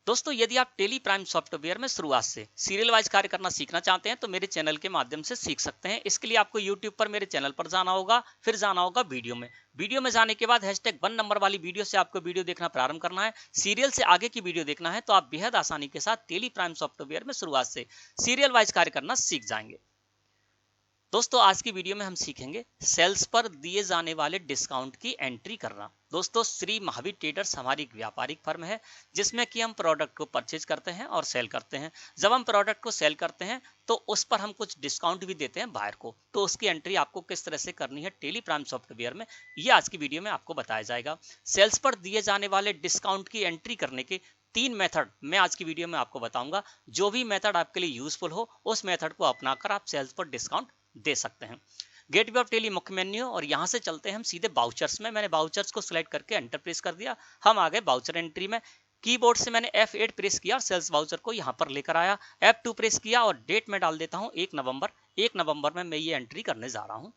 दोस्तों यदि आप टेली प्राइम सॉफ्टवेयर में शुरुआत से सीरियल वाइज कार्य करना सीखना चाहते हैं तो मेरे चैनल के माध्यम से सीख सकते हैं। इसके लिए आपको यूट्यूब पर मेरे चैनल पर जाना होगा, फिर जाना होगा वीडियो में जाने के बाद #1 नंबर वाली वीडियो से आपको वीडियो देखना प्रारंभ करना है। सीरियल से आगे की वीडियो देखना है तो आप बेहद आसानी के साथ टेली प्राइम सॉफ्टवेयर में शुरुआत से सीरियल वाइज कार्य करना सीख जाएंगे। दोस्तों आज की वीडियो में हम सीखेंगे सेल्स पर दिए जाने वाले डिस्काउंट की एंट्री करना। दोस्तों श्री महावीर ट्रेडर्स हमारी एक व्यापारिक फर्म है जिसमें कि हम प्रोडक्ट को परचेज करते हैं और सेल करते हैं। जब हम प्रोडक्ट को सेल करते हैं तो उस पर हम कुछ डिस्काउंट भी देते हैं बायर को, तो उसकी एंट्री आपको किस तरह से करनी है टेली प्राइम सॉफ्टवेयर में, ये आज की वीडियो में आपको बताया जाएगा। सेल्स पर दिए जाने वाले डिस्काउंट की एंट्री करने के 3 मेथड मैं आज की वीडियो में आपको बताऊंगा। जो भी मेथड आपके लिए यूजफुल हो उस मेथड को अपनाकर आप सेल्स पर डिस्काउंट दे सकते हैं। गेटवे ऑफ टेली मुख्य मेन्यू और यहां से चलते हैं हम सीधे बाउचर्स में। मैंने बाउचर्स को सिलेक्ट करके एंटर प्रेस कर दिया, हम आ गए बाउचर एंट्री में। कीबोर्ड से मैंने F8 प्रेस किया और सेल्स बाउचर को यहां पर लेकर आया। F2 प्रेस किया और डेट में डाल देता हूं 1 नवंबर में मैं ये एंट्री करने जा रहा हूं।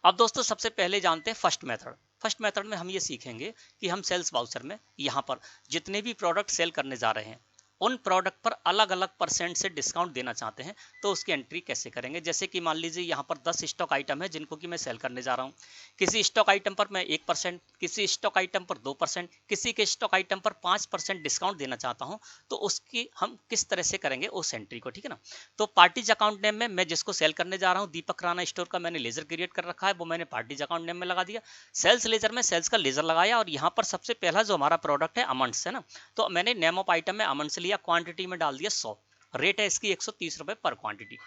अब दोस्तों सबसे पहले जानते हैं फर्स्ट मेथड में हम ये सीखेंगे कि हम सेल्स बाउचर में यहां पर जितने भी प्रोडक्ट सेल करने जा रहे हैं उन प्रोडक्ट पर अलग अलग परसेंट से डिस्काउंट देना चाहते हैं तो उसकी एंट्री कैसे करेंगे। जैसे कि मान लीजिए यहाँ पर 10 स्टॉक आइटम है जिनको कि मैं सेल करने जा रहा हूँ। किसी स्टॉक आइटम पर मैं 1%, किसी स्टॉक आइटम पर 2%, किसी के स्टॉक आइटम पर 5% डिस्काउंट देना चाहता हूँ, तो उसकी हम किस तरह से करेंगे उस एंट्री को, ठीक है ना। तो पार्टीज अकाउंट नेम में मैं जिसको सेल करने जा रहा हूँ दीपक राणा स्टोर का मैंने लेजर क्रिएट कर रखा है, वो मैंने पार्टीज अकाउंट नेम में लगा दिया। सेल्स लेजर में सेल्स का लेजर लगाया और यहाँ पर सबसे पहला जो हमारा प्रोडक्ट है अमंड्स है ना, तो मैंने नेम ऑफ आइटम में अमंड्स लिया, क्वांटिटी में डाल दिया 100, रेट है इसकी 130 रुपए पर क्वांटिटी।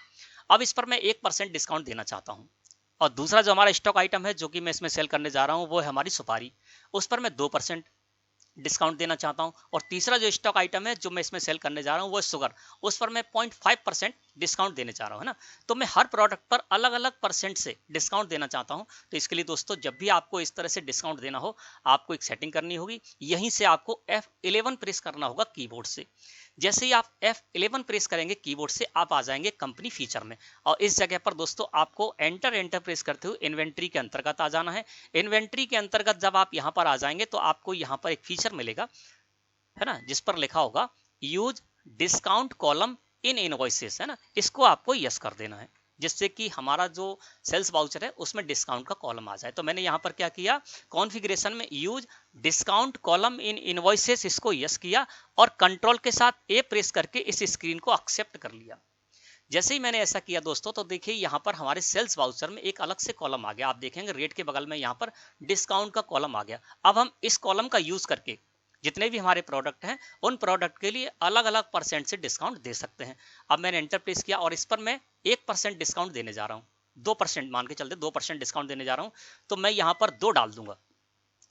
अब इस पर मैं 1% डिस्काउंट देना चाहता हूं। और दूसरा जो हमारा स्टॉक आइटम है जो कि मैं इसमें सेल करने जा रहा हूं वो है हमारी सुपारी, उस पर मैं 2% डिस्काउंट देना चाहता हूं। और तीसरा जो स्टॉक आइटम है जो मैं इसमें सेल करने जा रहा हूं वो है शुगर, उस पर मैं 0.5% डिस्काउंट देने जा रहा हूं, है ना। तो मैं हर प्रोडक्ट पर अलग अलग परसेंट से डिस्काउंट देना चाहता हूं। तो इसके लिए दोस्तों जब भी आपको इस तरह से डिस्काउंट देना हो आपको एक सेटिंग करनी होगी, यहीं से आपको F11 प्रेस करना होगा कीबोर्ड से। जैसे ही आप F11 प्रेस करेंगे कीबोर्ड से आप आ जाएंगे कंपनी फीचर में और इस जगह पर दोस्तों आपको एंटर प्रेस करते हुए इन्वेंट्री के अंतर्गत आ जाना है। इन्वेंट्री के अंतर्गत जब आप यहां पर आ जाएंगे तो आपको यहां पर एक फीचर मिलेगा, है ना, जिस पर लिखा होगा use discount column in invoices, है ना, इसको आपको यस कर देना है जिससे कि हमारा जो सेल्स वाउचर है उसमें डिस्काउंट का कॉलम आ जाए। तो मैंने यहाँ पर क्या किया, कॉन्फ़िगरेशन में use discount column in invoices इसको यस किया और कंट्रोल के साथ ए प्रेस करके इस स्क्रीन को एक्सेप्ट कर लिया। जैसे ही मैंने ऐसा किया दोस्तों तो देखिए यहाँ पर हमारे सेल्स वाउचर में एक अलग से कॉलम आ गया। आप देखेंगे रेट के बगल में यहाँ पर डिस्काउंट का कॉलम आ गया। अब हम इस कॉलम का यूज करके जितने भी हमारे प्रोडक्ट हैं उन प्रोडक्ट के लिए अलग अलग परसेंट से डिस्काउंट दे सकते हैं। अब मैंने एंटर प्रेस किया और इस पर मैं 1% डिस्काउंट देने जा रहा हूँ, 2% मान के चलते 2% डिस्काउंट देने जा रहा हूँ। तो मैं यहाँ पर 2 डाल दूंगा,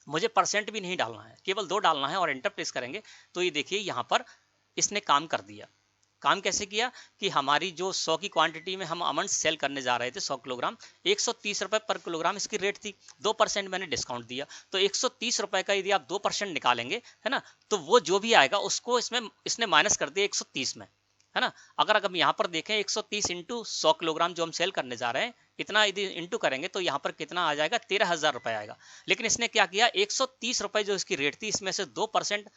मुझे परसेंट भी नहीं डालना है, केवल 2 डालना है और एंटर प्रेस करेंगे तो ये देखिए यहाँ पर इसने काम कर दिया। काम कैसे किया कि हमारी जो 100 की क्वांटिटी में हम अमंड सेल करने जा रहे थे 100 किलोग्राम, 130 रुपए पर किलोग्राम इसकी रेट थी, 2% मैंने डिस्काउंट दिया तो 130 रुपए का यदि आप 2% निकालेंगे, है ना, तो वो जो भी आएगा उसको इसने माइनस कर दिया 130 में, है ना। अगर हम यहाँ पर देखें 130 इंटू 100 किलोग्राम जो हम सेल करने जा रहे हैं इतना यदि इंटू करेंगे तो यहाँ पर कितना आ जाएगा, 13,000 रुपए आएगा। लेकिन इसने क्या किया, 130 रुपए जो इसकी रेट थी इसमें से 2%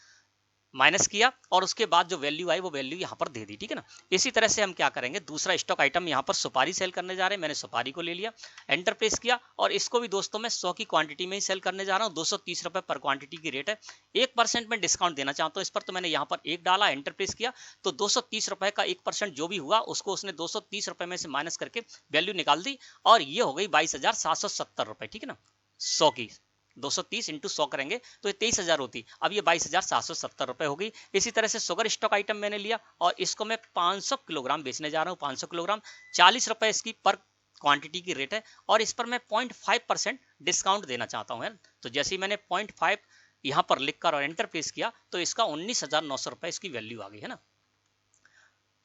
माइनस किया और उसके बाद जो वैल्यू आई वो वैल्यू यहाँ पर दे दी, ठीक है ना। इसी तरह से हम क्या करेंगे, दूसरा स्टॉक आइटम यहाँ पर सुपारी सेल करने जा रहे हैं, मैंने सुपारी को ले लिया, एंटर प्रेस किया और इसको भी दोस्तों मैं 100 की क्वांटिटी में ही सेल करने जा रहा हूँ, 230 रुपए पर क्वांटिटी की रेट है, 1% में डिस्काउंट देना चाहता हूँ इस पर, तो मैंने यहाँ पर 1 डाला, एंटर प्रेस किया तो 230 रुपए का 1% जो भी हुआ उसको उसने 230 रुपए में से माइनस करके वैल्यू निकाल दी और ये हो गई 22,770 रुपए, ठीक है ना। 100 की 230 इंटू 100 करेंगे तो ये 23,000 होती, अब ये 22,770 रुपए होगी। इसी तरह से शुगर स्टॉक आइटम मैंने लिया और इसको मैं 500 किलोग्राम बेचने जा रहा हूँ, 500 किलोग्राम 40 रुपए इसकी पर क्वांटिटी की रेट है और इस पर मैं 0.5% डिस्काउंट देना चाहता हूँ। तो जैसे ही मैंने 0.5 यहाँ पर लिखकर और एंटर प्रेस किया तो इसका 19,900 रुपए इसकी वैल्यू आ गई, है ना।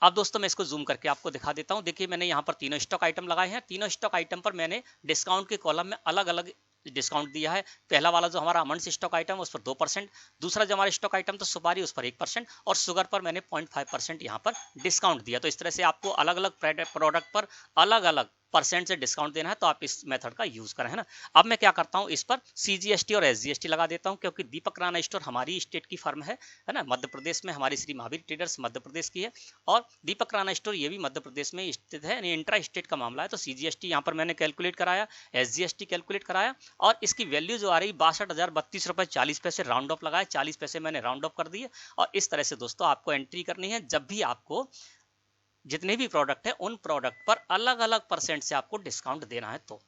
अब दोस्तों मैं इसको जूम करके आपको दिखा देता हूं। देखिए मैंने यहाँ पर तीनों स्टॉक आइटम लगाए हैं, तीनों स्टॉक आइटम पर मैंने डिस्काउंट के कॉलम में अलग अलग डिस्काउंट दिया है। पहला वाला जो हमारा अमंड स्टॉक आइटम उस पर 2%, दूसरा जो हमारा स्टॉक आइटम तो सुपारी उस पर 1% और शुगर पर मैंने 0.5% यहाँ पर डिस्काउंट दिया। तो इस तरह से आपको अलग अलग प्रोडक्ट पर अलग अलग परसेंट से डिस्काउंट देना है तो आप इस मेथड का यूज करें, है ना। अब मैं क्या करता हूँ, इस पर CGST और SGST लगा देता हूँ, क्योंकि दीपक किराना स्टोर हमारी स्टेट की फर्म है ना, मध्य प्रदेश में हमारी श्री महावीर ट्रेडर्स मध्य प्रदेश की है, और दीपक किराना स्टोर ये भी मध्य प्रदेश में स्थित है, इंट्रा स्टेट का मामला है। तो CGST यहाँ पर मैंने कैलकुलेट कराया, SGST कैलकुलेट कराया, और इसकी वैल्यू जो आ रही 62,032.40 राउंड ऑफ लगाया, 40 पैसे मैंने राउंड ऑफ कर दिए। और इस तरह से दोस्तों आपको एंट्री करनी है जब भी आपको जितने भी प्रोडक्ट है उन प्रोडक्ट पर अलग अलग परसेंट से आपको डिस्काउंट देना है। तो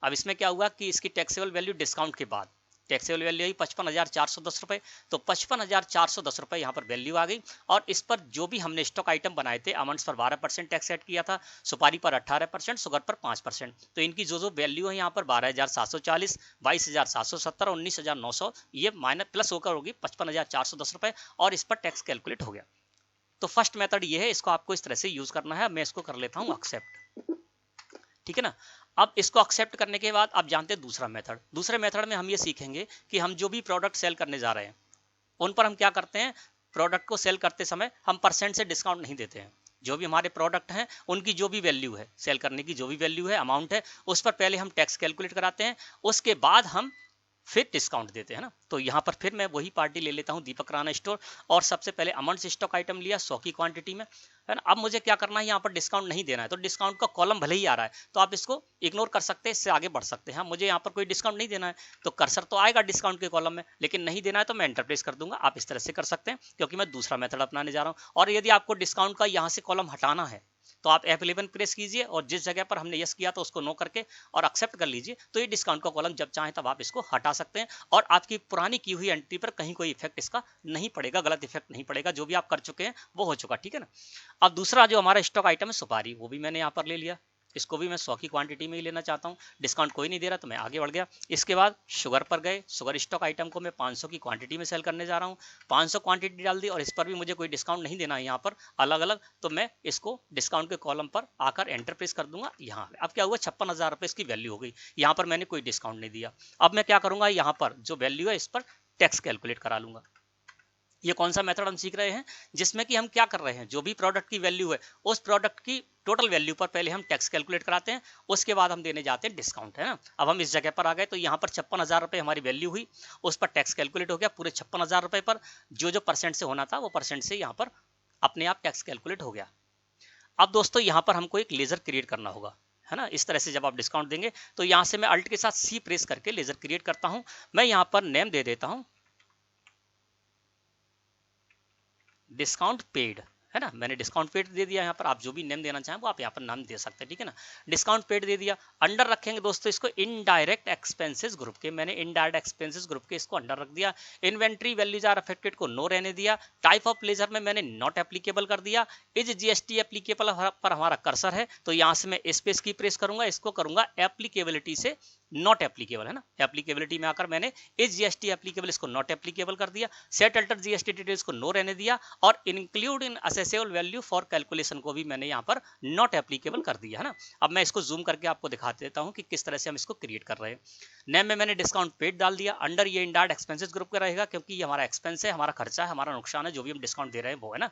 अब इसमें क्या हुआ कि इसकी टैक्सेबल वैल्यू डिस्काउंट के बाद टैक्सेबल वैल्यू आई 55,410 रुपए, तो 55,410 रुपए यहाँ पर वैल्यू आ गई। और इस पर जो भी हमने स्टॉक आइटम बनाए थे, आमंड्स पर 12% टैक्स ऐड किया था, सुपारी पर 18%, शुगर पर 5%, तो इनकी जो वैल्यू है यहाँ पर 12,740, 22,770 और 19,900 ये माइनस प्लस होकर होगी 55,410 रुपए, और इस पर टैक्स कैलकुलेट हो गया। तो फर्स्ट मेथड ये है, इसको आपको इस तरह से यूज करना है। मैं इसको कर लेता हूँ एक्सेप्ट, ठीक है ना। अब इसको एक्सेप्ट करने के बाद आप जानते हैं दूसरा मेथड, दूसरे मेथड में हम ये सीखेंगे कि हम जो भी प्रोडक्ट सेल करने जा रहे हैं उन पर हम क्या करते हैं, प्रोडक्ट को सेल करते समय हम परसेंट से डिस्काउंट नहीं देते हैं। जो भी हमारे प्रोडक्ट हैं उनकी जो भी वैल्यू है, सेल करने की जो भी वैल्यू है, अमाउंट है, उस पर पहले हम टैक्स कैलकुलेट कराते हैं, उसके बाद हम फिर डिस्काउंट देते हैं ना। तो यहाँ पर फिर मैं वही पार्टी ले लेता हूँ, दीपक किराना स्टोर, और सबसे पहले अमंड्स स्टॉक आइटम लिया 100 की क्वांटिटी में, है ना। अब मुझे क्या करना है, यहाँ पर डिस्काउंट नहीं देना है, तो डिस्काउंट का कॉलम भले ही आ रहा है तो आप इसको इग्नोर कर सकते हैं, इससे आगे बढ़ सकते हैं। मुझे यहाँ पर कोई डिस्काउंट नहीं देना है तो कर्सर तो आएगा डिस्काउंट के कॉलम में, लेकिन नहीं देना है तो मैं एंटर प्रेस कर दूंगा। आप इस तरह से कर सकते हैं, क्योंकि मैं दूसरा मेथड अपनाने जा रहा हूँ। और यदि आपको डिस्काउंट का यहाँ से कॉलम हटाना है तो आप F11 प्रेस कीजिए, और जिस जगह पर हमने यस किया तो उसको नो करके और एक्सेप्ट कर लीजिए, तो ये डिस्काउंट का कॉलम जब चाहें तब आप इसको हटा सकते हैं, और आपकी पुरानी की हुई एंट्री पर कहीं कोई इफेक्ट इसका नहीं पड़ेगा, गलत इफेक्ट नहीं पड़ेगा। जो भी आप कर चुके हैं वो हो चुका, ठीक है ना। अब दूसरा जो हमारा स्टॉक आइटम है सुपारी, वो भी मैंने यहाँ पर ले लिया, इसको भी मैं 100 की क्वांटिटी में ही लेना चाहता हूँ, डिस्काउंट कोई नहीं दे रहा तो मैं आगे बढ़ गया। इसके बाद शुगर पर गए, शुगर स्टॉक आइटम को मैं 500 की क्वांटिटी में सेल करने जा रहा हूँ, 500 क्वांटिटी डाल दी, और इस पर भी मुझे कोई डिस्काउंट नहीं देना है यहाँ पर अलग अलग, तो मैं इसको डिस्काउंट के कॉलम पर आकर एंटर प्रेस कर दूंगा यहाँ। अब क्या हुआ, 56,000 रुपये इसकी वैल्यू हो गई, यहाँ पर मैंने कोई डिस्काउंट नहीं दिया। अब मैं क्या करूंगा, यहाँ पर जो वैल्यू है इस पर टैक्स कैलकुलेट करा लूंगा। ये कौन सा मेथड हम सीख रहे हैं, जिसमें कि हम क्या कर रहे हैं, जो भी प्रोडक्ट की वैल्यू है उस प्रोडक्ट की टोटल वैल्यू पर पहले हम टैक्स कैलकुलेट कराते हैं, उसके बाद हम देने जाते हैं डिस्काउंट, है ना। अब हम इस जगह पर आ गए, तो यहाँ पर 56,000 रुपये हमारी वैल्यू हुई, उस पर टैक्स कैलकुलेट हो गया पूरे 56,000 रुपये पर, जो जो परसेंट से होना था वो परसेंट से यहाँ पर अपने आप टैक्स कैलकुलेट हो गया। अब दोस्तों यहाँ पर हमको एक लेजर क्रिएट करना होगा, है ना। इस तरह से जब आप डिस्काउंट देंगे तो यहाँ से मैं अल्ट के साथ C प्रेस करके लेजर क्रिएट करता हूँ। मैं यहाँ पर नेम दे देता हूँ डिस्काउंट पेड, है ना। मैंने डिस्काउंट पेड दे दिया, यहाँ पर आप जो भी नेम देना चाहें वो आप यहाँ पर नाम दे सकते हैं, ठीक है ना। डिस्काउंट पेड दे दिया, अंडर रखेंगे दोस्तों इसको इनडायरेक्ट एक्सपेंसेस ग्रुप के, मैंने इनडायरेक्ट एक्सपेंसेस ग्रुप के इसको अंडर रख दिया। इन्वेंट्री वैल्यूज आर अफेक्टेड को नो रहने दिया, टाइप ऑफ लेजर में मैंने नॉट एप्लीकेबल कर दिया। इज GST एप्लीकेबल पर हमारा कर्सर है, तो यहाँ से मैं स्पेस की प्रेस करूंगा, इसको करूंगा एप्लीकेबिलिटी से नॉट एप्लीकेबल, है ना। एप्लीकेबिलिटी में आकर मैंने इज GST एप्लीकेबल इसको नॉट एप्लीकेबल कर दिया, सेट अल्टर GST डिटेल्स को नो रहने दिया, और include in accessible value for calculation को भी मैंने यहाँ पर नॉट एप्लीकेबल कर दिया, है ना। अब मैं इसको जूम करके आपको दिखा देता हूँ कि किस तरह से हम इसको क्रिएट कर रहे हैं। नेम में मैंने डिस्काउंट पेड डाल दिया, अंडर ये इनडायरेक्ट एक्सपेंसेस ग्रुप का रहेगा, क्योंकि ये हमारा एक्सपेंस है, हमारा खर्चा है, हमारा नुकसान है, जो भी हम डिस्काउंट दे रहे हैं वो, है ना।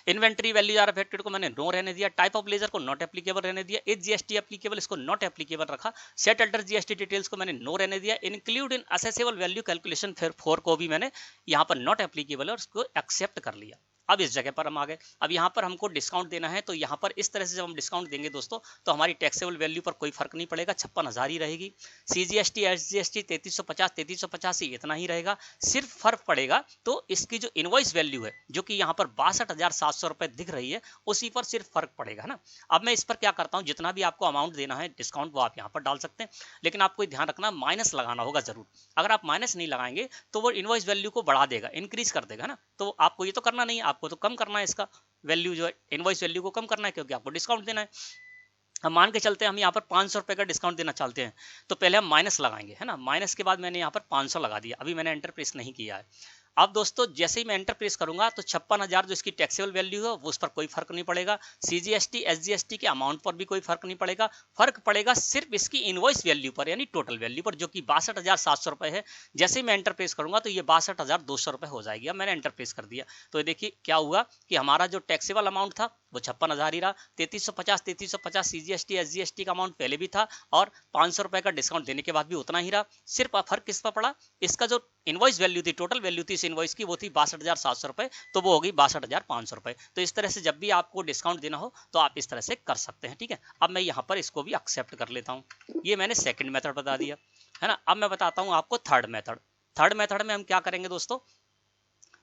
इन्वेंट्री वैल्यूज आर अफेक्टेड को मैंने नो रहने दिया, टाइप ऑफ लेजर को नॉट एप्लीकेबल रहने दिया, इज GST एप्लीकेबल इसको नॉट एप्लीकेबल रखा, सेट अल्टर GST डिटेल्स को मैंने नो रहने दिया, include in accessible value calculation फिर 4 को भी मैंने यहाँ पर नॉट एप्लीकेबल और उसको एक्सेप्ट कर लिया। अब इस जगह पर हम आ गए, अब यहाँ पर हमको डिस्काउंट देना है, तो यहाँ पर इस तरह से जब हम डिस्काउंट देंगे दोस्तों तो हमारी टैक्सेबल वैल्यू पर कोई फर्क नहीं पड़ेगा, 56,000 ही रहेगी। CGST SGST 3350 3350 इतना ही रहेगा, सिर्फ फर्क पड़ेगा तो इसकी जो इनवॉइस वैल्यू है जो कि यहाँ पर 62,700 रुपये दिख रही है, उसी पर सिर्फ फर्क पड़ेगा, है ना। अब मैं इस पर क्या करता हूँ, जितना भी आपको अमाउंट देना है डिस्काउंट वो आप यहाँ पर डाल सकते हैं, लेकिन आपको ध्यान रखना माइनस लगाना होगा जरूर। अगर आप माइनस नहीं लगाएंगे तो वो इनवॉइस वैल्यू को बढ़ा देगा, इंक्रीज कर देगा, है ना। तो आपको ये तो करना नहीं है, आपको तो कम करना है इसका वैल्यू, जो है इनवॉइस वैल्यू को कम करना है, क्योंकि आपको डिस्काउंट देना है। हम मान के चलते हैं हम यहाँ पर 500 रुपये का डिस्काउंट देना चाहते हैं, तो पहले हम माइनस लगाएंगे, है ना। माइनस के बाद मैंने यहाँ पर 500 लगा दिया, अभी मैंने एंटर प्रेस नहीं किया है। अब दोस्तों जैसे ही मैं एंटर प्रेस करूंगा तो 56,000 जो इसकी टैक्सेबल वैल्यू है वो उस पर कोई फर्क नहीं पड़ेगा, सीजीएसटी एसजीएसटी के अमाउंट पर भी कोई फर्क नहीं पड़ेगा, फर्क पड़ेगा सिर्फ इसकी इनवॉइस वैल्यू पर यानी टोटल वैल्यू पर, जो कि 62,700 रुपए है। जैसे ही मैं एंटर प्रेस करूंगा तो ये 62,200 रुपए हो जाएगी। अब मैंने एंटर प्रेस कर दिया तो देखिए क्या हुआ कि हमारा जो टैक्सेबल अमाउंट था वो 56,000 ही रहा। 3350 सीजीएसटी एसजीएसटी का अमाउंट पहले भी था और 500 रुपए का डिस्काउंट देने के बाद भी उतना ही रहा। सिर्फ फर्क किस पर पड़ा, इसका जो इनवॉइस वैल्यू थी, टोटल वैल्यू थी इस इनवॉइस की, वो थी 62,700 रुपए, तो वो होगी 62,500 रुपए। तो इस तरह से जब भी आपको डिस्काउंट देना हो तो आप इस तरह से कर सकते हैं, ठीक है। अब मैं यहाँ पर इसको भी एक्सेप्ट कर लेता हूँ। ये मैंने सेकंड मेथड बता दिया है ना। अब मैं बताता हूँ आपको थर्ड मेथड। थर्ड मेथड में हम क्या करेंगे दोस्तों,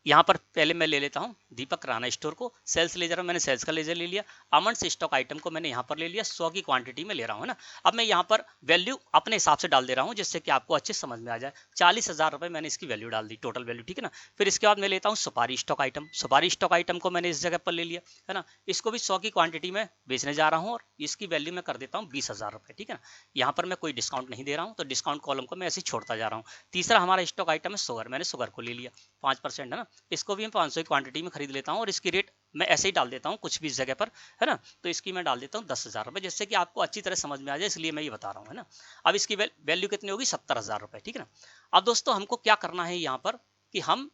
यहाँ पर पहले मैं ले लेता हूँ दीपक किराना स्टोर को, सेल्स लेजर में मैंने सेल्स का लेजर ले लिया, अमंस स्टॉक आइटम को मैंने यहाँ पर ले लिया, 100 की क्वांटिटी में ले रहा हूँ, है ना। अब मैं यहाँ पर वैल्यू अपने हिसाब से डाल दे रहा हूँ जिससे कि आपको अच्छे समझ में आ जाए। 40,000 रुपये मैंने इसकी वैल्यू डाल दी, टोटल वैल्यू, ठीक है ना। फिर इसके बाद मैं लेता हूँ सुपारी स्टॉक आइटम, सुपारी स्टॉक आइटम को मैंने इस जगह पर ले लिया, है ना। इसको भी 100 की क्वांटिटी में बेचने जा रहा हूँ और इसकी वैल्यू मैं कर देता हूँ 20,000 रुपये, ठीक है ना। यहाँ पर मैं कोई डिस्काउंट नहीं दे रहा हूँ, तो डिस्काउंट कॉलम को मैं ऐसे ही छोड़ता जा रहा हूँ। तीसरा हमारा स्टॉक आइटम है शुगर, मैंने शुगर को ले लिया 5%, है ना। इसको भी हम 500 की क्वांटिटी में खरीद लेता हूँ और इसकी रेट मैं ऐसे ही डाल देता हूँ कुछ भी इस जगह पर, है ना। तो इसकी मैं डाल देता हूँ 10,000 रुपये, जिससे कि आपको अच्छी तरह समझ में आ जाए, इसलिए मैं ये बता रहा हूँ, है ना। अब इसकी वैल्यू कितनी होगी, 70,000 रुपये, ठीक है ना। अब दोस्तों हमको क्या करना है यहाँ पर कि हम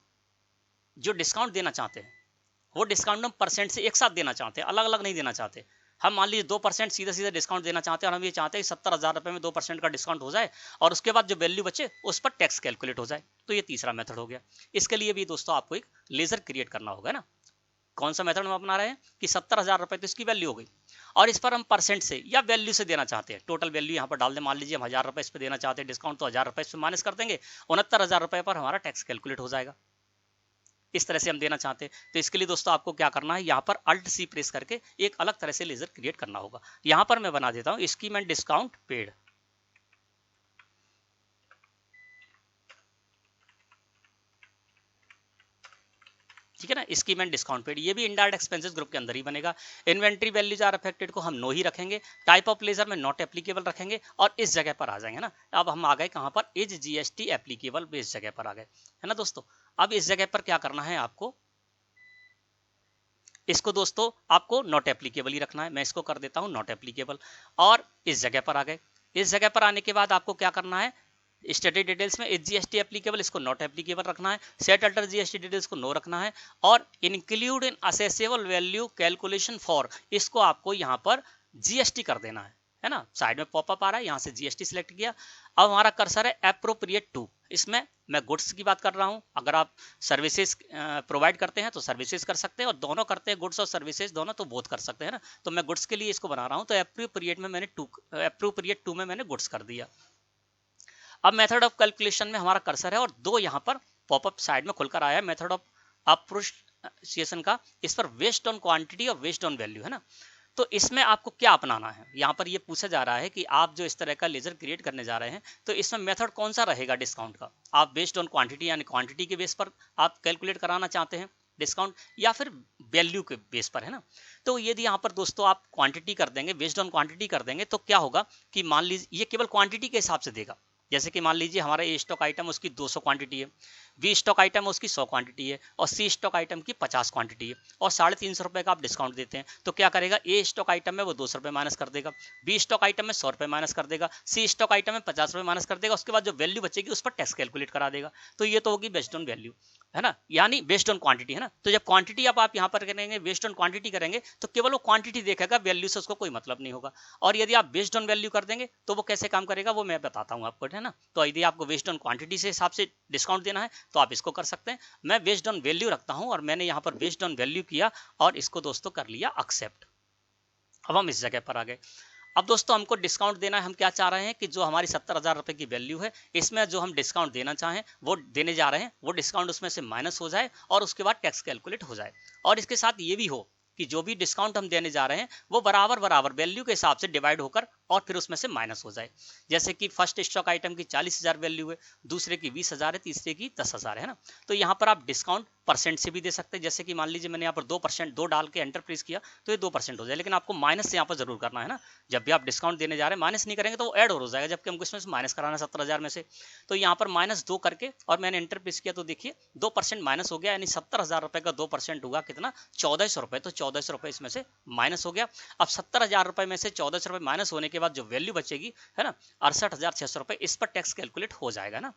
जो डिस्काउंट देना चाहते हैं वो डिस्काउंट हम परसेंट से एक साथ देना चाहते हैं, अलग अलग नहीं देना चाहते। हम मान लीजिए 2% सीधा सीधा डिस्काउंट देना चाहते हैं और हम ये चाहते हैं 70,000 रुपये में 2% का डिस्काउंट हो जाए और उसके बाद जो वैल्यू बचे उस पर टैक्स कैलकुलेट हो जाए। तो ये तीसरा मेथड हो गया। इसके लिए भी दोस्तों आपको एक लेजर क्रिएट करना होगा ना। कौन सा मेथड हम अपना रहे हैं कि 70,000 रुपये तो इसकी वैल्यू हो गई और इस पर हम परसेंट से या वैल्यू से देना चाहते हैं। टोटल वैल्यू यहाँ पर डाल दें, मान लीजिए हम 1,000 रुपये इस पर देना चाहते हैं डिस्काउंट, तो 1,000 रुपये इस पर माइनस कर देंगे, 69,000 रुपये पर हमारा टैक्स कैलकुलेट हो जाएगा। इस तरह से हम देना चाहते हैं। तो इसके लिए दोस्तों आपको क्या करना है, यहाँ पर अल्ट सी प्रेस करके एक अलग तरह से लेजर क्रिएट करना होगा। यहाँ पर मैं बना देता हूँ स्कीम एंड डिस्काउंट पेड, ठीक है ना। स्कीम एंड डिस्काउंट पेड ये भी इनडायरेक्ट एक्सपेंसेस ग्रुप के अंदर ही बनेगा। इन्वेंट्री वैल्यूज आर अफेक्टेड को हम नो ही रखेंगे, टाइप ऑफ लेजर में नॉट एप्लीकेबल रखेंगे और इस जगह पर आ जाएंगे ना। अब हम आ गए कहाँ पर, इज जीएसटी एप्लीकेबल, इस जगह पर आ गए, है ना दोस्तों। अब इस जगह पर क्या करना है आपको, इसको दोस्तों आपको नॉट एप्लीकेबल ही रखना है। मैं इसको कर देता हूं नॉट एप्लीकेबल और इस जगह पर आ गए। इस जगह पर आने के बाद आपको क्या करना है, स्टेटेड डिटेल्स में इज जीएसटी एप्लीकेबल इसको नॉट एप्लीकेबल रखना है, सेट अल्टर जीएसटी डिटेल्स को नो रखना है और include in accessible value calculation for इसको आपको यहाँ पर जीएसटी कर देना है ना। साइड में पॉपअप आ रहा है, यहाँ से जीएसटी सिलेक्ट किया। अब हमारा कर्सर है एप्रोप्रिएट टू, इसमें मैं गुड्स की बात कर रहा हूं। अगर आप सर्विसेज प्रोवाइड करते हैं तो सर्विसेज कर सकते हैं और दोनों करते हैं गुड्स और सर्विसेज दोनों, तो बोथ कर सकते हैं ना। तो मैं गुड्स के लिए इसको बना रहा हूं, तो एप्रोप्रिएट टू में मैंने गुड्स कर दिया। अब मेथड ऑफ कैलकुलेशन में हमारा कर्सर है और दो यहाँ पर पॉपअप साइड में खुलकर आया है मेथड ऑफ अप्रोप्रिएशन का, इस पर वेस्ट ऑन क्वांटिटी और वेस्ट ऑन वैल्यू, है ना। तो इसमें आपको क्या अपनाना है, यहाँ पर ये पूछा जा रहा है कि आप जो इस तरह का लेजर क्रिएट करने जा रहे हैं तो इसमें मेथड कौन सा रहेगा डिस्काउंट का। आप बेस्ड ऑन क्वांटिटी यानी क्वांटिटी के बेस पर आप कैलकुलेट कराना चाहते हैं डिस्काउंट, या फिर वैल्यू के बेस पर, है ना। तो यदि यहाँ पर दोस्तों आप क्वांटिटी कर देंगे, बेस्ड ऑन क्वांटिटी कर देंगे, तो क्या होगा कि मान लीजिए ये केवल क्वांटिटी के हिसाब से देगा। जैसे कि मान लीजिए हमारा ए स्टॉक आइटम उसकी 200 क्वांटिटी है, बी स्टॉक आइटम उसकी 100 क्वांटिटी है और सी स्टॉक आइटम की 50 क्वांटिटी है और 350 रुपये का आप डिस्काउंट देते हैं, तो क्या करेगा, ए स्टॉक आइटम में वो 200 रुपये माइनस कर देगा, बी स्टॉक आइटम में 100 रुपये माइनस कर देगा, सी स्टॉक आइटम में 50 रुपये माइनस कर देगा। उसके बाद जो वैल्यू बचेगी उस पर टैक्स कैलकुलेट करा देगा। तो ये तो होगी बेस्ड ऑन वैल्यू, है ना, यानी बेस्ड ऑन क्वांटिटी, है ना। तो जब क्वांटिटी आप यहाँ पर करेंगे, बेस्ड ऑन क्वांटिटी करेंगे, तो केवल वो क्वांटिटी देखेगा, वैल्यू से उसको कोई मतलब नहीं होगा। और यदि आप बेस्ड ऑन वैल्यू कर देंगे तो वो कैसे काम करेगा वो मैं बताता हूँ आपको, है ना। तो यदि आपको बेस्ड ऑन क्वांटिटी से हिसाब से डिस्काउंट देना है तो आप इसको कर सकते हैं। मैं बेस्ड ऑन वैल्यू रखता हूं और मैंने यहां पर बेस्ड ऑन वैल्यू किया और इसको दोस्तों कर लिया एक्सेप्ट। अब हम इस जगह पर आ गए। अब दोस्तों हमको डिस्काउंट देना है, हम क्या चाह रहे हैं कि जो हमारी 70,000 रुपए की वैल्यू है इसमें जो हम डिस्काउंट देना चाहें वो देने जा रहे हैं, वो डिस्काउंट उसमें से माइनस हो जाए और उसके बाद टैक्स कैलकुलेट हो जाए। और इसके साथ ये भी हो कि जो भी डिस्काउंट हम देने जा रहे हैं वो बराबर बराबर वैल्यू के हिसाब से डिवाइड होकर और फिर उसमें से माइनस हो जाए। जैसे कि फर्स्ट स्टॉक आइटम की 40,000 वैल्यू है, दूसरे की 20,000 है, तीसरे की 10,000 है ना। तो यहाँ पर आप डिस्काउंट परसेंट से भी दे सकते हैं। जैसे कि मान लीजिए मैंने यहाँ पर 2% 2 डाल के एंटर प्रेस किया तो ये 2% हो जाए, लेकिन आपको माइनस से यहाँ पर जरूर करना है ना। जब भी आप डिस्काउंट देने जा रहे हैं माइनस नहीं करेंगे तो वो ऐड हो जाएगा, जबकि हमको इसमें से माइनस कराना है 70,000 में से। तो यहाँ पर -2 करके और मैंने एंटर प्रेस किया तो देखिए 2% माइनस हो गया, यानी 70,000 रुपए का 2% हुआ कितना, 1400 रुपए। तो 1400 रुपए इसमें से माइनस हो गया। अब 70,000 रुपए में से 1400 रुपए माइनस होने के बाद जो वैल्यू बचेगी है ना 68,600 रुपए, इस पर टैक्स कैलकुलेट हो जाएगा ना।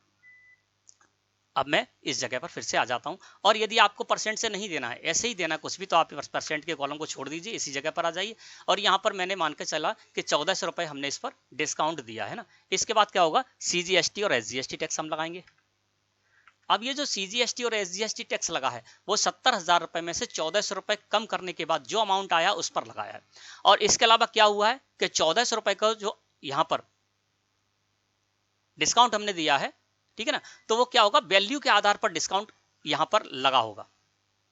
अब मैं इस जगह पर फिर से आ जाता हूं, और यदि आपको परसेंट से नहीं देना है, ऐसे ही देना कुछ भी, तो आप परसेंट के कॉलम को छोड़ दीजिए, इसी जगह पर आ जाइए। और यहां पर मैंने मान के चला कि 1400 रुपए हमने इस पर डिस्काउंट दिया है ना। इसके बाद क्या होगा, CGST और SGST टैक्स हम लगाएंगे। अब ये जो CGST और SGST टैक्स लगा है वो 70,000 रुपए में से 1400 रुपए कम करने के बाद जो अमाउंट आया उस पर लगाया है। और इसके अलावा क्या हुआ है कि 1400 रुपए का जो यहां पर डिस्काउंट हमने दिया है, ठीक है ना, तो वो क्या होगा, वैल्यू के आधार पर डिस्काउंट यहां पर लगा होगा।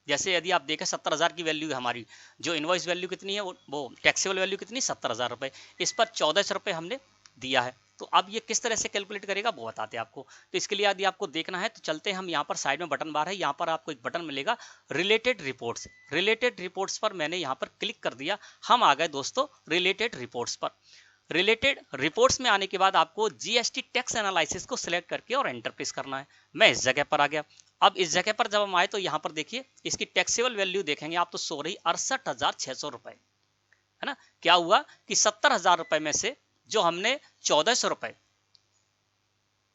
जैसे यदि आप देखें 70,000 की वैल्यू है हमारी, जो इनवॉइस वैल्यू कितनी है, वो टैक्सेबल वैल्यू कितनी, 70,000 रुपए, इस पर 1400 रुपए हमने दिया है। तो अब ये किस तरह से कैलकुलेट करेगा वो बताते हैं आपको। तो इसके लिए यदि आपको देखना है तो चलते हैं हम, यहाँ पर साइड में बटन बार है, यहाँ पर आपको एक बटन मिलेगा रिलेटेड रिपोर्ट्स। रिलेटेड रिपोर्ट्स पर मैंने यहाँ पर क्लिक कर दिया, हम आ गए दोस्तों रिलेटेड रिपोर्ट्स पर। रिलेटेड रिपोर्ट्स में आने के बाद आपको GST टैक्स एनालिसिस को सिलेक्ट करके और एंटर प्रेस करना है। मैं इस जगह पर आ गया। अब इस जगह पर जब हम आए तो यहाँ पर देखिए इसकी टैक्सेबल वैल्यू देखेंगे आप तो सो रही 68,600 रुपए, है ना। क्या हुआ कि 70,000 रुपए में से जो हमने 1400 रुपए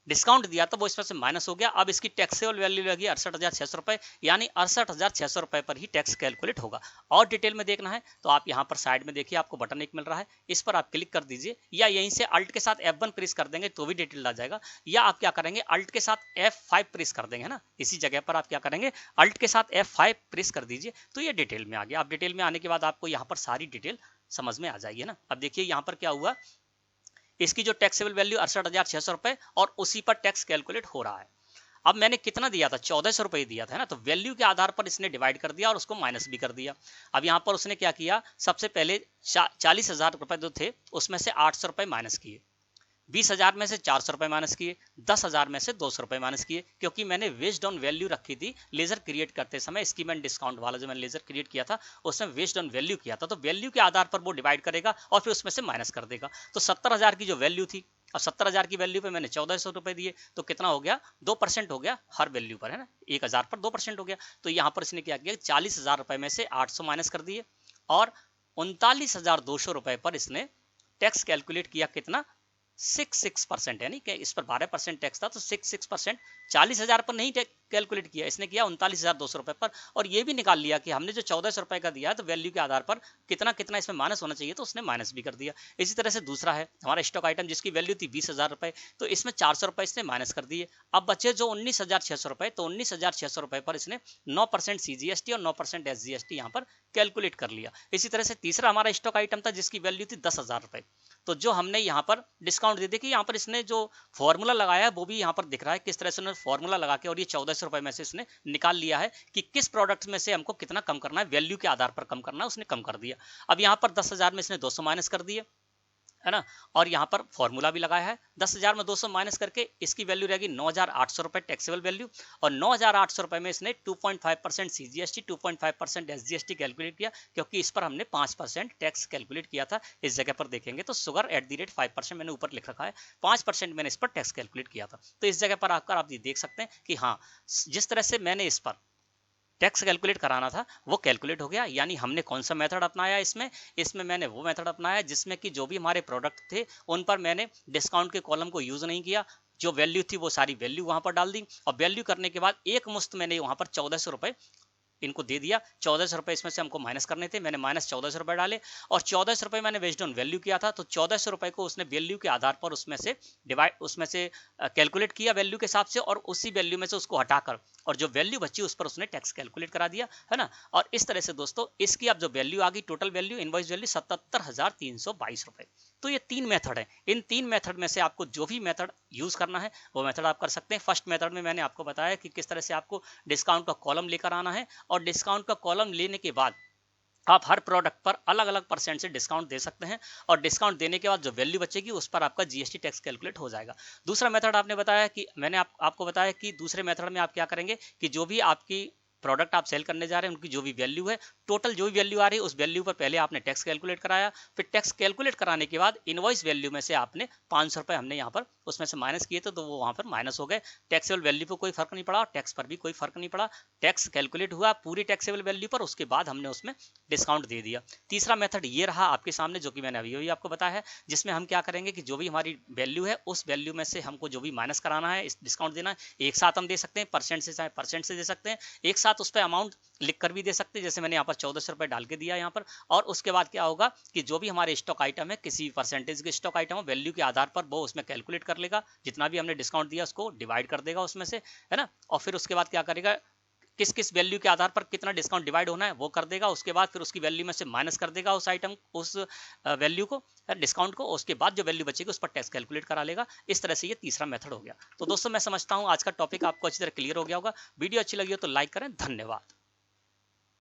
डिस्काउंट दिया था वो इसमें से माइनस हो गया। अब इसकी टैक्सेबल वैल्यू लगी 68,600 रुपए, यानी 68,600 रुपए पर ही टैक्स कैलकुलेट होगा। और डिटेल में देखना है तो आप यहाँ पर साइड में देखिए आपको बटन एक मिल रहा है, इस पर आप क्लिक कर दीजिए, या यहीं से अल्ट के साथ F1 प्रेस कर देंगे तो भी डिटेल आ जाएगा, या आप क्या करेंगे अल्ट के साथ F5 प्रेस कर देंगे, है ना। इसी जगह पर आप क्या करेंगे अल्ट के साथ F5 प्रेस कर दीजिए तो ये डिटेल में आ गया। अब डिटेल में आने के बाद आपको यहाँ पर सारी डिटेल समझ में आ जाएगी ना। अब देखिए यहाँ पर क्या हुआ, इसकी जो टैक्सेबल वैल्यू 68,600 रुपए और उसी पर टैक्स कैलकुलेट हो रहा है। अब मैंने कितना दिया था, 1400 रुपए दिया था ना, तो वैल्यू के आधार पर इसने डिवाइड कर दिया और उसको माइनस भी कर दिया। अब यहाँ पर उसने क्या किया, सबसे पहले 40,000 रुपए जो थे उसमें से 800 रुपए माइनस किए, 20,000 में से 400 रुपए माइनस किए, 10,000 में से 200 रुपए माइनस किए, क्योंकि मैंने वेस्ड ऑन वैल्यू रखी थी लेजर क्रिएट करते समय। स्कीम एंड डिस्काउंट वाला जो मैंने लेजर क्रिएट किया था उसमें वेस्ड ऑन वैल्यू किया था, तो वैल्यू के आधार पर वो डिवाइड करेगा और फिर उसमें से माइनस कर देगा। तो 70,000 की जो वैल्यू थी, अब 70,000 की वैल्यू पे मैंने 1400 रुपए दिए, तो कितना हो गया, 2% हो गया हर वैल्यू पर, है ना, 1000 पर 2% हो गया। तो यहाँ पर इसने क्या किया, 40,000 रुपए में से 800 माइनस कर दिए और 39,200 रुपए पर इसने टैक्स कैलकुलेट किया, कितना, 66%, यानी कि इस पर 12% टैक्स था तो 66%, 40,000 पर नहीं कैलकुलेट किया इसने, किया 39,200 रुपए पर। और ये भी निकाल लिया कि हमने जो 1400 रुपए का दिया है तो वैल्यू के आधार पर कितना कितना इसमें माइनस होना चाहिए, तो उसने माइनस भी कर दिया। इसी तरह से दूसरा है हमारा स्टॉक आइटम जिसकी वैल्यू थी 20,000 रुपए, तो इसमें 400 रुपए इसने माइनस कर दिए। अब बचे जो 19,600 रुपए, तो 19,600 रुपए पर इसने 9% CGST और 9% SGST यहाँ पर कैलकुलेट कर लिया। इसी तरह से तीसरा हमारा स्टॉक आइटम था जिसकी वैल्यू थी 10,000 रुपए, तो जो हमने यहाँ पर डिस्काउंट दे दी कि यहाँ पर इसने जो फॉर्मूला लगाया है वो भी यहाँ पर दिख रहा है, किस तरह से उन्होंने फॉर्मूला लगा के और ये 1400 रुपए में से इसने निकाल लिया है कि किस प्रोडक्ट में से हमको कितना कम करना है, वैल्यू के आधार पर कम करना है, उसने कम कर दिया। अब यहाँ पर 10,000 में इसने 200 माइनस कर दिए, है ना, और यहाँ पर फॉर्मूला भी लगाया है। 10,000 में 200 माइनस करके इसकी वैल्यू रहेगी 9,800 रुपए टैक्सेबल वैल्यू, और 9,800 रुपए में इसने 2.5% CGST 2.5% SGST कैलकुलेट किया, क्योंकि इस पर हमने 5% टैक्स कैलकुलेट किया था। इस जगह पर देखेंगे तो शुगर @5% मैंने ऊपर लिख रखा है, 5% मैंने इस पर टैक्स कैलकुलेट किया था। तो इस जगह पर आकर आप ये देख सकते हैं कि हाँ, जिस तरह से मैंने इस पर टैक्स कैलकुलेट कराना था वो कैलकुलेट हो गया। यानी हमने कौन सा मेथड अपनाया, इसमें मैंने वो मेथड अपनाया जिसमें कि जो भी हमारे प्रोडक्ट थे उन पर मैंने डिस्काउंट के कॉलम को यूज नहीं किया, जो वैल्यू थी वो सारी वैल्यू वहां पर डाल दी, और वैल्यू करने के बाद एक मुश्त मैंने वहां पर 1400 रुपए इनको दे दिया। 1400 रुपए इसमें से हमको माइनस करने थे, मैंने माइनस 1400 रुपए डाले, और 1400 रुपए मैंने बेस्ड ऑन वैल्यू किया था, तो 1400 रुपए को उसने वैल्यू के आधार पर उसमें से कैलकुलेट किया वैल्यू के हिसाब से, और उसी वैल्यू में से उसको हटाकर और जो वैल्यू बची उस पर उसने टैक्स कैलकुलेट करा दिया, है ना। और इस तरह से दोस्तों इसकी अब जो वैल्यू आ गई, टोटल वैल्यू, इनवॉइस वैल्यू 77,322 रुपए। तो ये 3 मेथड है, इन 3 मेथड में से आपको जो भी मेथड यूज करना है वो मेथड आप कर सकते हैं। फर्स्ट मेथड में मैंने आपको बताया कि किस तरह से आपको डिस्काउंट का कॉलम लेकर आना है, और डिस्काउंट का कॉलम लेने के बाद आप हर प्रोडक्ट पर अलग अलग परसेंट से डिस्काउंट दे सकते हैं और डिस्काउंट देने के बाद जो वैल्यू बचेगी उस पर आपका जीएसटी टैक्स कैलकुलेट हो जाएगा। दूसरा मेथड आपने बताया कि मैंने आपको बताया कि दूसरे मेथड में आप क्या करेंगे कि जो भी आपकी प्रोडक्ट आप सेल करने जा रहे हैं उनकी जो भी वैल्यू है, टोटल जो भी वैल्यू आ रही है उस वैल्यू पर पहले आपने टैक्स कैलकुलेट कराया, फिर टैक्स कैलकुलेट कराने के बाद इनवॉइस वैल्यू में से आपने 500 रुपये हमने यहाँ पर उसमें से माइनस किए थे, तो वो वहाँ पर माइनस हो गए। टैक्सेबल वैल्यू पर कोई फर्क नहीं पड़ा, टैक्स पर भी कोई फर्क नहीं पड़ा। टैक्स कैलकुलेट हुआ पूरी टैक्सेबल वैल्यू पर, उसके बाद हमने उसमें डिस्काउंट दे दिया। तीसरा मेथड ये रहा आपके सामने, जो कि मैंने अभी आपको बताया है, जिसमें हम क्या करेंगे कि जो भी हमारी वैल्यू है उस वैल्यू में से हमको जो भी माइनस कराना है, डिस्काउंट देना है, एक साथ हम दे सकते हैं, परसेंट से चाहे परसेंट से दे सकते हैं, एक साथ उस पर अमाउंट लिख कर भी दे सकते हैं, जैसे मैंने यहाँ पर 1400 रुपये डाल के दिया यहाँ पर। और उसके बाद क्या होगा कि जो भी हमारे स्टॉक आइटम है, किसी भी परसेंटेज के स्टॉक आइटम हो, वैल्यू के आधार पर वो उसमें कैलकुलेट कर लेगा, जितना भी हमने डिस्काउंट दिया उसको डिवाइड कर देगा उसमें से, है ना। और फिर उसके बाद क्या करेगा, किस किस वैल्यू के आधार पर कितना डिस्काउंट डिवाइड होना है वो कर देगा। उसके बाद फिर उसकी वैल्यू में से माइनस कर देगा उस आइटम, उस वैल्यू को, डिस्काउंट को। उसके बाद जो वैल्यू बचेगी उस पर टैक्स कैलकुलेट करा लेगा। इस तरह से ये तीसरा मेथड हो गया। तो दोस्तों मैं समझता हूँ आज का टॉपिक आपको अच्छी तरह क्लियर हो गया होगा। वीडियो अच्छी लगी हो तो लाइक करें। धन्यवाद।